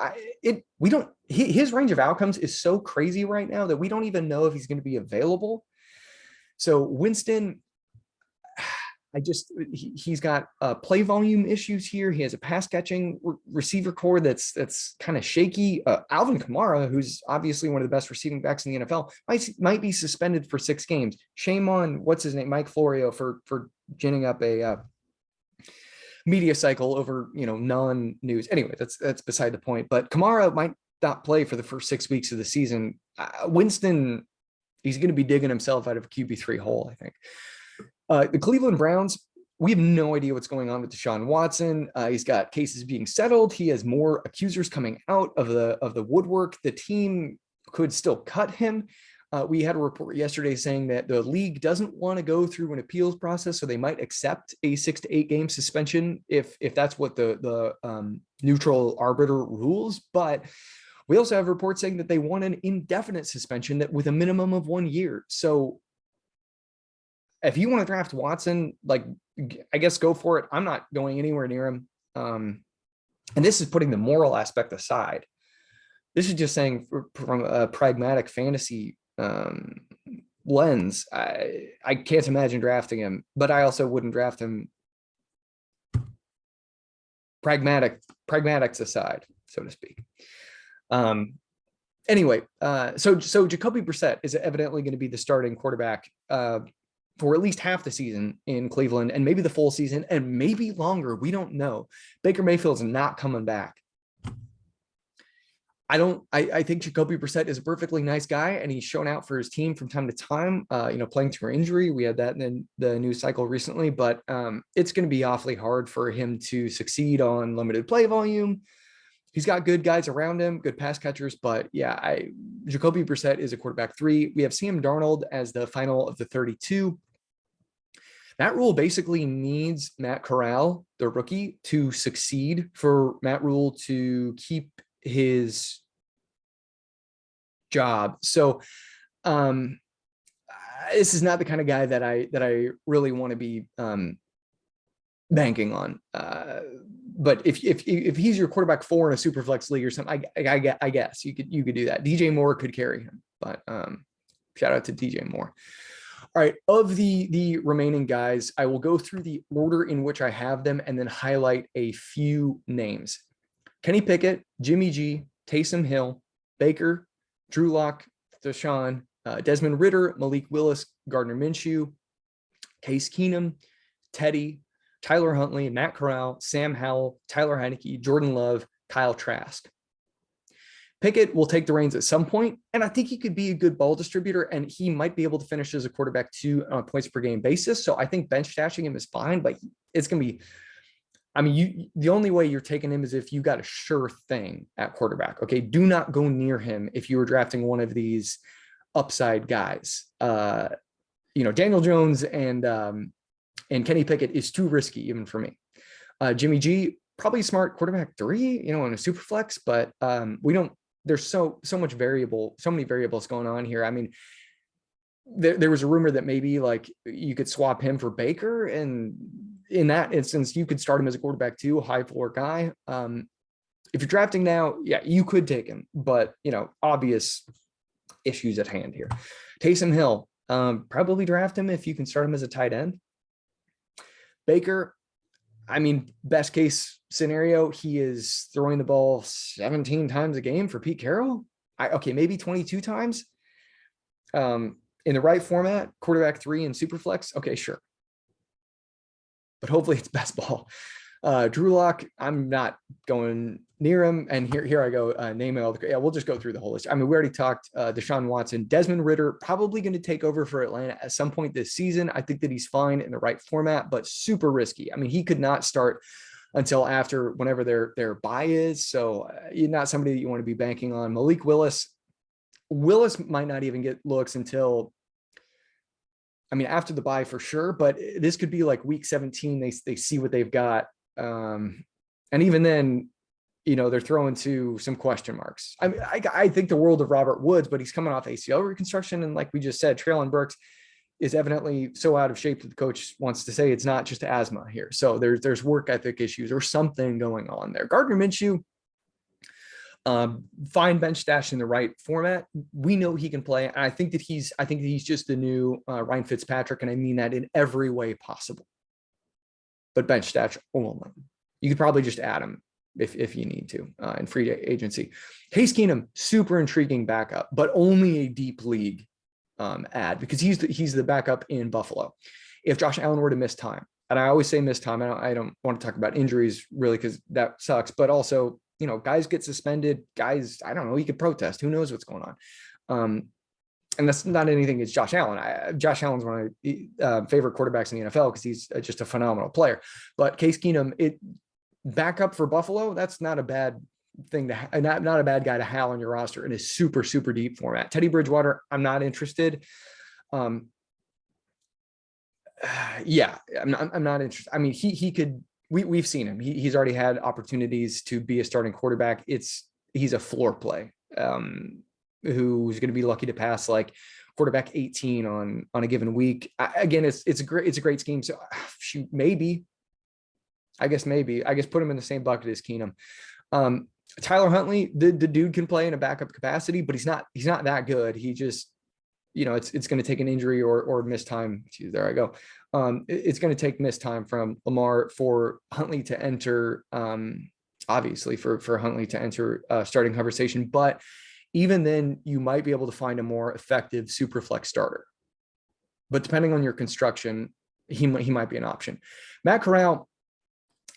His range of outcomes is so crazy right now that we don't even know if he's going to be available. So Winston, he's got play volume issues here. He has a pass catching receiver core that's kind of shaky. Alvin Kamara, who's obviously one of the best receiving backs in the NFL, might be suspended for 6 games. Shame on what's his name, Mike Florio, for ginning up a media cycle over non-news. Anyway, that's beside the point. But Kamara might not play for the first 6 weeks of the season. Winston, he's going to be digging himself out of a QB3 hole, I think. The Cleveland Browns, we have no idea what's going on with Deshaun Watson. He's got cases being settled. He has more accusers coming out of the woodwork. The team could still cut him. We had a report yesterday saying that the league doesn't want to go through an appeals process, so they might accept a 6 to 8 game suspension if that's what the neutral arbiter rules. But we also have reports saying that they want an indefinite suspension that with a minimum of 1 year. So if you want to draft Watson, I guess go for it. I'm not going anywhere near him. And this is putting the moral aspect aside. This is just saying from a pragmatic fantasy lens, I can't imagine drafting him, but I also wouldn't draft him. Pragmatics aside, so to speak. Anyway, so Jacoby Brissett is evidently going to be the starting quarterback for at least half the season in Cleveland, and maybe the full season, and maybe longer. We don't know. Baker Mayfield's not coming back. I think Jacoby Brissett is a perfectly nice guy, and he's shown out for his team from time to time, playing through injury. We had that in the news cycle recently, but it's going to be awfully hard for him to succeed on limited play volume. He's got good guys around him, good pass catchers, but yeah, Jacoby Brissett is a quarterback 3. We have Sam Darnold as the final of the 32. Matt Rule basically needs Matt Corral, the rookie, to succeed for Matt Rule to keep his job. So this is not the kind of guy that I really want to be banking on. But if he's your quarterback 4 in a Superflex league or something, I guess you could do that. DJ Moore could carry him, but shout out to DJ Moore. All right, of the remaining guys, I will go through the order in which I have them and then highlight a few names. Kenny Pickett, Jimmy G, Taysom Hill, Baker, Drew Lock, Deshaun, Desmond Ridder, Malik Willis, Gardner Minshew, Case Keenum, Teddy, Tyler Huntley, Matt Corral, Sam Howell, Tyler Heineke, Jordan Love, Kyle Trask. Pickett will take the reins at some point, and I think he could be a good ball distributor, and he might be able to finish as a quarterback too on a points per game basis. So I think bench stashing him is fine, but it's going to be, I mean, the only way you're taking him is if you got a sure thing at quarterback. Okay, do not go near him if you were drafting one of these upside guys. Daniel Jones and Kenny Pickett is too risky even for me. Jimmy G, probably smart quarterback 3, in a super flex, but we don't. There's so many variables going on here. I mean, there was a rumor that maybe like you could swap him for Baker, and in that instance, you could start him as a quarterback too, high floor guy. If you're drafting now, yeah, you could take him, but obvious issues at hand here. Taysom Hill, probably draft him if you can start him as a tight end. Baker, I mean, best case scenario, he is throwing the ball 17 times a game for Pete Carroll. Maybe 22 times. In the right format, quarterback 3 and Superflex. Okay, sure. But hopefully it's best ball. Drew Lock, I'm not going near him. And here I go, naming all the, we'll just go through the whole list. I mean, we already talked Deshaun Watson. Desmond Ridder, probably going to take over for Atlanta at some point this season. I think that he's fine in the right format, but super risky. I mean, he could not start until after whenever their bye is. So you're not somebody that you want to be banking on. Malik Willis might not even get looks until, after the bye for sure, but this could be like week 17. They see what they've got. And even then, they're throwing to some question marks. I think the world of Robert Woods, but he's coming off ACL reconstruction. And like we just said, Treylon Burks is evidently so out of shape that the coach wants to say it's not just asthma here. So there's work ethic issues or something going on there. Gardner Minshew, fine bench stash in the right format. We know he can play. And I think that he's just the new Ryan Fitzpatrick. And I mean that in every way possible, but bench stash only. You could probably just add him if you need to in free agency. Case Keenum, super intriguing backup, but only a deep league add because he's the backup in Buffalo. If Josh Allen were to miss time, and I always say miss time, I don't want to talk about injuries really because that sucks, but also, guys get suspended, guys, I don't know, he could protest. Who knows what's going on? And that's not anything against Josh Allen. Josh Allen's one of my favorite quarterbacks in the NFL because he's just a phenomenal player. But Case Keenum, backup for Buffalo, that's not a bad thing not a bad guy to have on your roster in a super, super deep format. Teddy Bridgewater, I'm not interested. I'm not interested. I mean, he could, we've seen him. He's already had opportunities to be a starting quarterback. He's a floor play who's going to be lucky to pass like quarterback 18 on a given week. Again, it's a great scheme. So shoot, I guess put him in the same bucket as Keenum. Tyler Huntley, the dude can play in a backup capacity, but he's not that good. He just, it's going to take an injury or missed time. Geez, there I go. It's going to take missed time from Lamar for Huntley to enter, obviously for Huntley to enter starting conversation. But even then you might be able to find a more effective super flex starter, but depending on your construction, he might be an option. Matt Corral,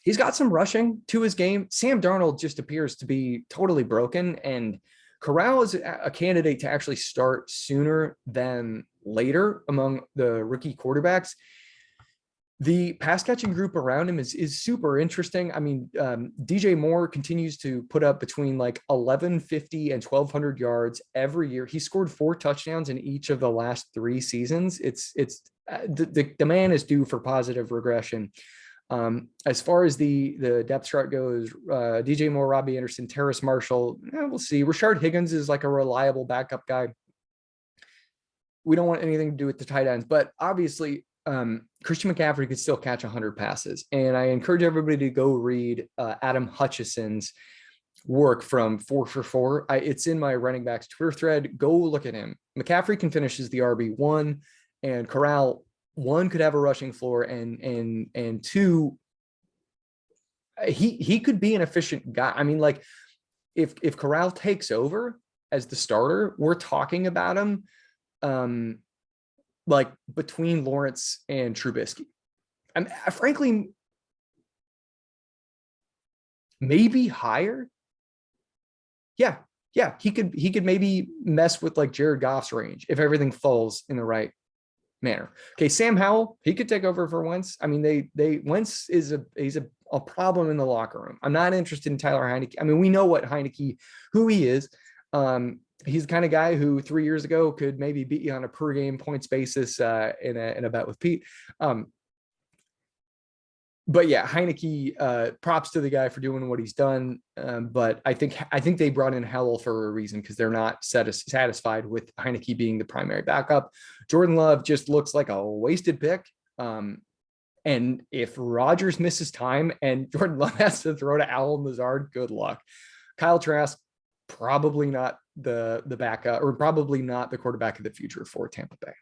he's got some rushing to his game. Sam Darnold just appears to be totally broken, and Corral is a candidate to actually start sooner than later among the rookie quarterbacks. The pass catching group around him is super interesting. I mean, DJ Moore continues to put up between like 1,150 and 1,200 yards every year. He scored 4 touchdowns in each of the last 3 seasons. The man is due for positive regression. As far as the depth chart goes, DJ Moore, Robbie Anderson, Terrace Marshall, we'll see. Rashard Higgins is like a reliable backup guy. We don't want anything to do with the tight ends, but obviously Christian McCaffrey could still catch 100 passes. And I encourage everybody to go read Adam Hutchison's work from 4 for 4. It's in my running backs Twitter thread. Go look at him. McCaffrey can finish as the RB1, and Corral, 1, could have a rushing floor, and 2, he could be an efficient guy. I mean, like if Corral takes over as the starter, we're talking about him like between Lawrence and Trubisky. And frankly, maybe higher. Yeah, yeah, he could maybe mess with like Jared Goff's range if everything falls in the right manner. Okay, Sam Howell, he could take over for Wentz. I mean, Wentz is he's a problem in the locker room. I'm not interested in Tyler Heineke. I mean, we know what Heineke, who he is. He's the kind of guy who 3 years ago could maybe beat you on a per game points basis in a bet with Pete. But yeah, Heineke, props to the guy for doing what he's done. But I think they brought in Howell for a reason, because they're not satisfied with Heineke being the primary backup. Jordan Love just looks like a wasted pick. And if Rodgers misses time and Jordan Love has to throw to Allen Lazard, good luck. Kyle Trask, probably not the backup, or probably not the quarterback of the future for Tampa Bay.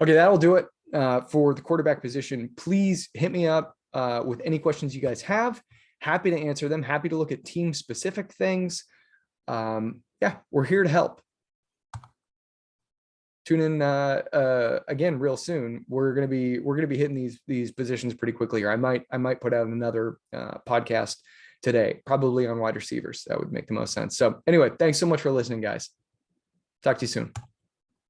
Okay, that'll do it for the quarterback position. Please hit me up with any questions you guys have. Happy to answer them. Happy to look at team specific things. Yeah, we're here to help. Tune in again real soon. We're gonna be hitting these positions pretty quickly here. I might put out another podcast today, probably on wide receivers. That would make the most sense. So anyway, thanks so much for listening, guys. Talk to you soon.